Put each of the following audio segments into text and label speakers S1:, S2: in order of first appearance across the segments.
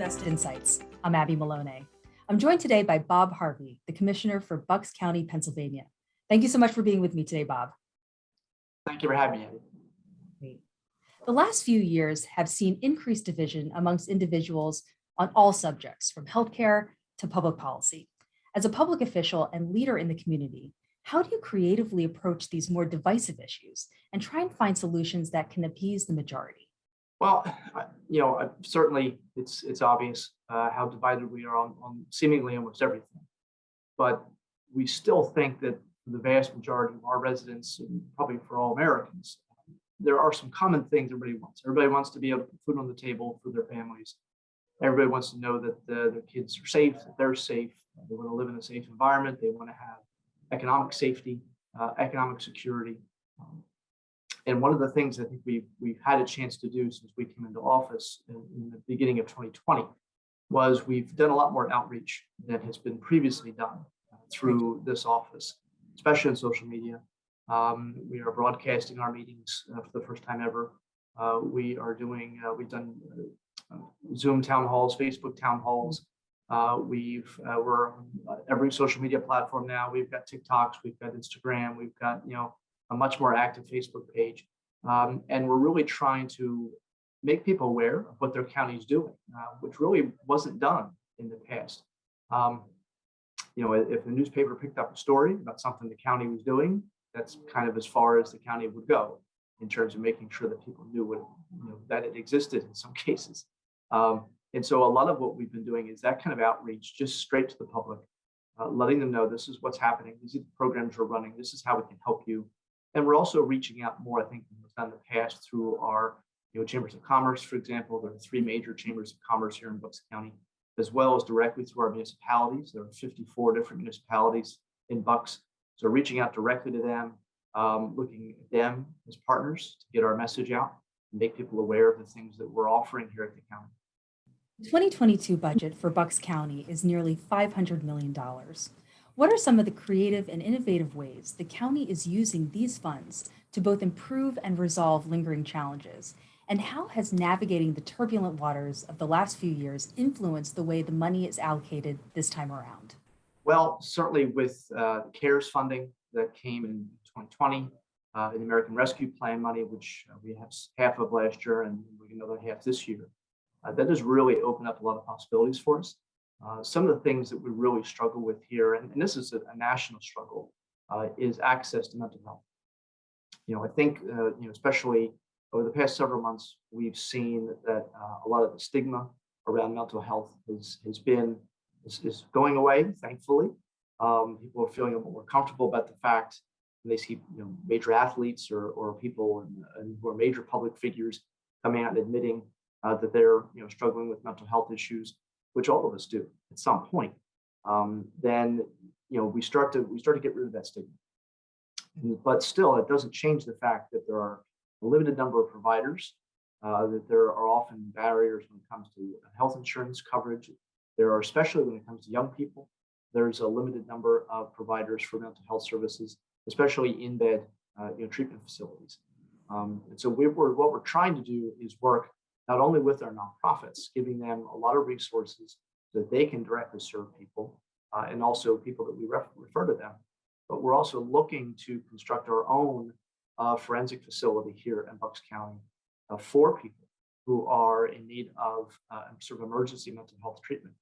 S1: Best Insights. I'm Abby Maloney. I'm joined today by Bob Harvie, the Commissioner for Bucks County, Pennsylvania. Thank you so much for being with me today, Bob.
S2: Thank you for having me, Abby.
S1: Great. The last few years have seen increased division amongst individuals on all subjects, from healthcare to public policy. As a public official and leader in the community, how do you creatively approach these more divisive issues and try and find solutions that can appease the majority?
S2: Well, certainly it's obvious how divided we are on seemingly almost everything. But we still think that for the vast majority of our residents, and probably for all Americans, there are some common things everybody wants. Everybody wants to be able to put food on the table for their families. Everybody wants to know that their kids are safe, that they're safe. They want to live in a safe environment. They want to have economic safety, economic security. And one of the things I think we've had a chance to do since we came into office in the beginning of 2020 was we've done a lot more outreach than has been previously done through this office, especially on social media. We are broadcasting our meetings for the first time ever. We've done Zoom town halls, Facebook town halls. We're on every social media platform now. We've got TikToks, we've got Instagram, we've got a much more active Facebook page, and we're really trying to make people aware of what their county is doing, which really wasn't done in the past. If the newspaper picked up a story about something the county was doing, that's kind of as far as the county would go in terms of making sure that people knew that it existed in some cases. And so a lot of what we've been doing is that kind of outreach, just straight to the public, letting them know this is what's happening, these are the programs we're running, this is how we can help you. And we're also reaching out more, I think, than we've done in the past through our chambers of commerce, for example. There are 3 major chambers of commerce here in Bucks County, as well as directly through our municipalities. There are 54 different municipalities in Bucks. So reaching out directly to them, looking at them as partners to get our message out and make people aware of the things that we're offering here at the county.
S1: The 2022 budget for Bucks County is nearly $500 million. What are some of the creative and innovative ways the county is using these funds to both improve and resolve lingering challenges? And how has navigating the turbulent waters of the last few years influenced the way the money is allocated this time around?
S2: Well, certainly with the CARES funding that came in 2020, the American Rescue Plan money, which we have half of last year and we get another half this year, that has really opened up a lot of possibilities for us. Some of the things that we really struggle with here, and this is a national struggle, is access to mental health. I think, especially over the past several months, we've seen that a lot of the stigma around mental health is going away, thankfully. People are feeling a little more comfortable about the fact when they see major athletes or people who are major public figures coming out and admitting that they're struggling with mental health issues, which all of us do at some point. Then we start to get rid of that stigma. But still, it doesn't change the fact that there are a limited number of providers, that there are often barriers when it comes to health insurance coverage. There are, especially when it comes to young people, there's a limited number of providers for mental health services, especially in bed treatment facilities. And so what we're trying to do is work not only with our nonprofits, giving them a lot of resources so that they can directly serve people, and also people that we refer to them, but we're also looking to construct our own forensic facility here in Bucks County for people who are in need of sort of emergency mental health treatment.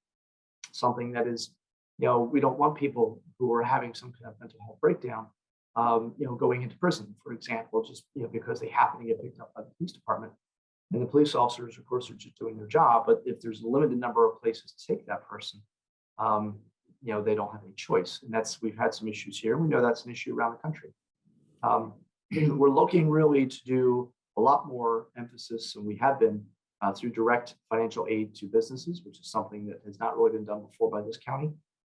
S2: Something that is, we don't want people who are having some kind of mental health breakdown, going into prison, for example, just because they happen to get picked up by the police department. And the police officers, of course, are just doing their job. But if there's a limited number of places to take that person, they don't have any choice. And we've had some issues here. We know that's an issue around the country. We're looking really to do a lot more emphasis, and we have been through direct financial aid to businesses, which is something that has not really been done before by this county.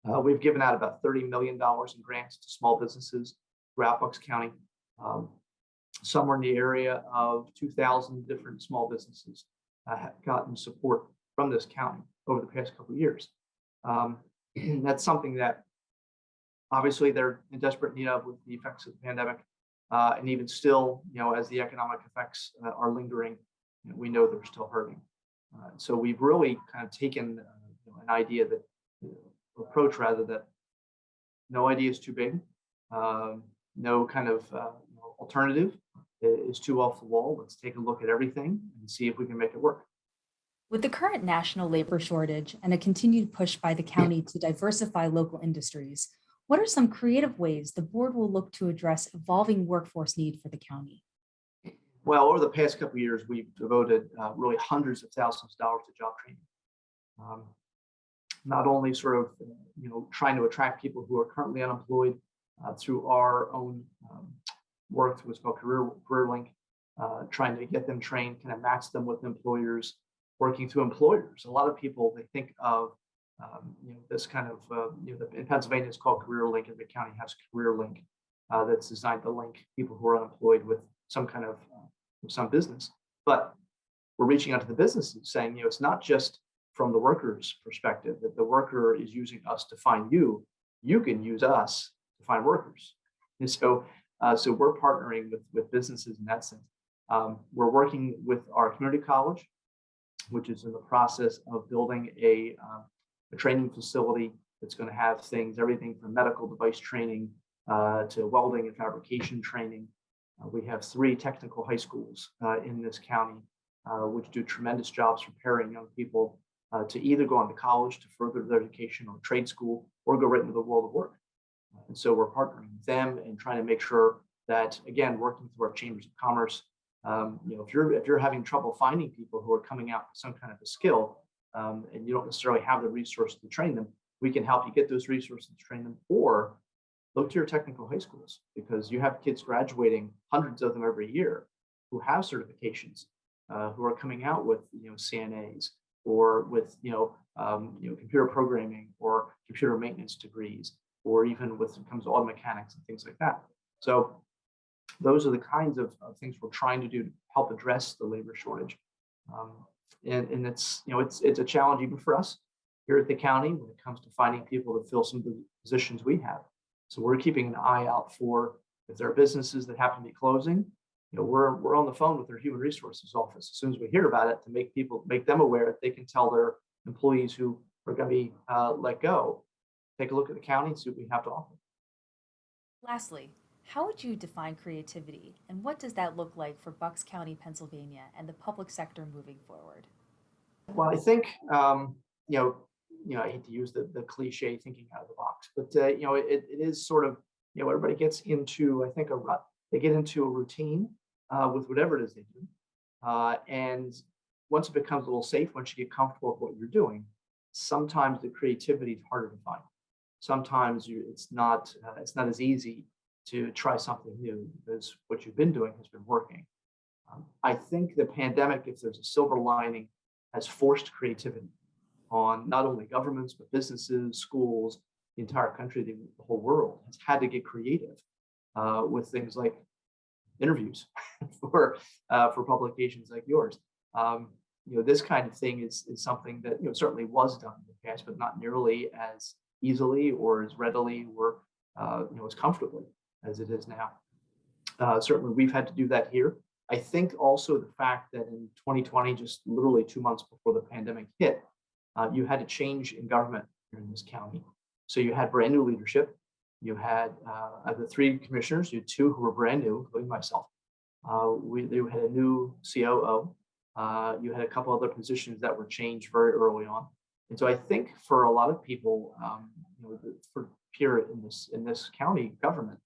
S2: We've given out about $30 million in grants to small businesses throughout Bucks County. Somewhere in the area of 2,000 different small businesses have gotten support from this county over the past couple of years. That's something that obviously they're in desperate need of with the effects of the pandemic. And even still, as the economic effects are lingering, we know they're still hurting. So we've really kind of taken an idea that approach rather that no idea is too big, no kind of alternative is too off the wall. Let's take a look at everything and see if we can make it work.
S1: With the current national labor shortage and a continued push by the county to diversify local industries, what are some creative ways the board will look to address evolving workforce need for the county?
S2: Well, over the past couple of years, we've devoted really hundreds of thousands of dollars to job training. Not only sort of, trying to attract people who are currently unemployed through our own work through what's called Career Link, trying to get them trained, kind of match them with employers, working through employers. A lot of people, they think of, this kind of, in Pennsylvania, it's called Career Link, and the county has Career Link that's designed to link people who are unemployed with some kind of some business. But we're reaching out to the businesses saying, it's not just from the worker's perspective that the worker is using us to find you. You can use us to find workers. And so we're partnering with businesses in that sense. We're working with our community college, which is in the process of building a training facility that's going to have things, everything from medical device training to welding and fabrication training. We have 3 technical high schools in this county, which do tremendous jobs preparing young people to either go on to college to further their education or trade school or go right into the world of work. And so we're partnering with them and trying to make sure that, again, working through our chambers of commerce, if you're having trouble finding people who are coming out with some kind of a skill and you don't necessarily have the resources to train them, we can help you get those resources to train them, or look to your technical high schools, because you have kids graduating, hundreds of them every year, who have certifications, who are coming out with CNAs or with computer programming or computer maintenance degrees, or even when it comes to auto mechanics and things like that. So those are the kinds of things we're trying to do to help address the labor shortage. And it's a challenge even for us here at the county when it comes to finding people to fill some of the positions we have. So we're keeping an eye out for, if there are businesses that happen to be closing, we're on the phone with their human resources office as soon as we hear about it to make them aware that they can tell their employees who are going to be let go, take a look at the county and see what we have to offer.
S1: Lastly, how would you define creativity, and what does that look like for Bucks County, Pennsylvania, and the public sector moving forward?
S2: Well, I think I hate to use the cliche thinking out of the box, but it is sort of, everybody gets into, I think, a rut. They get into a routine with whatever it is they do, and once it becomes a little safe, once you get comfortable with what you're doing, sometimes the creativity is harder to find. Sometimes it's not as easy to try something new because what you've been doing has been working. I think the pandemic, if there's a silver lining, has forced creativity on not only governments, but businesses, schools, the entire country, the whole world has had to get creative with things like interviews for publications like yours. This kind of thing is something that certainly was done in the past, but not nearly as easily or as readily or as comfortably as it is now. Certainly, we've had to do that here. I think also the fact that in 2020, just literally 2 months before the pandemic hit, you had a change in government here in this county. So you had brand new leadership. You had the 3 commissioners. You had 2 who were brand new, including myself. You had a new COO. You had a couple other positions that were changed very early on. And so I think for a lot of people, for here in this county government,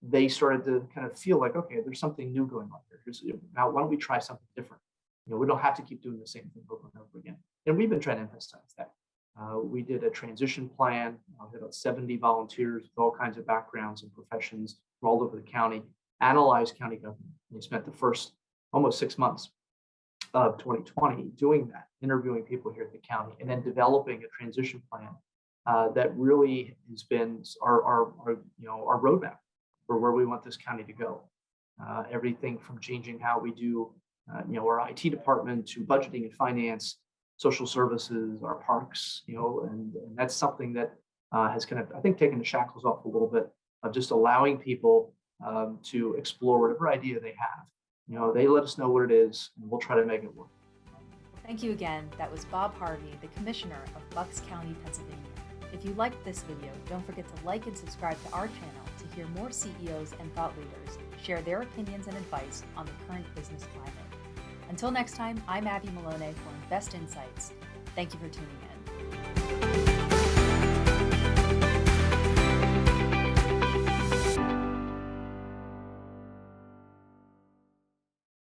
S2: they started to kind of feel like, okay, there's something new going on here. Now, why don't we try something different? We don't have to keep doing the same thing over and over again. And we've been trying to emphasize that. We did a transition plan. We had about 70 volunteers with all kinds of backgrounds and professions from all over the county, analyzed county government. We spent the first almost 6 months of 2020 doing that, interviewing people here at the county, and then developing a transition plan that really has been our roadmap for where we want this county to go. Everything from changing how we do our IT department to budgeting and finance, social services, our parks, and that's something that has kind of, I think, taken the shackles off a little bit of just allowing people to explore whatever idea they have. They let us know what it is, and we'll try to make it work.
S1: Thank you again. That was Bob Harvie, the Commissioner of Bucks County, Pennsylvania. If you liked this video, don't forget to like and subscribe to our channel to hear more CEOs and thought leaders share their opinions and advice on the current business climate. Until next time, I'm Abby Malone for Invest Insights. Thank you for tuning in.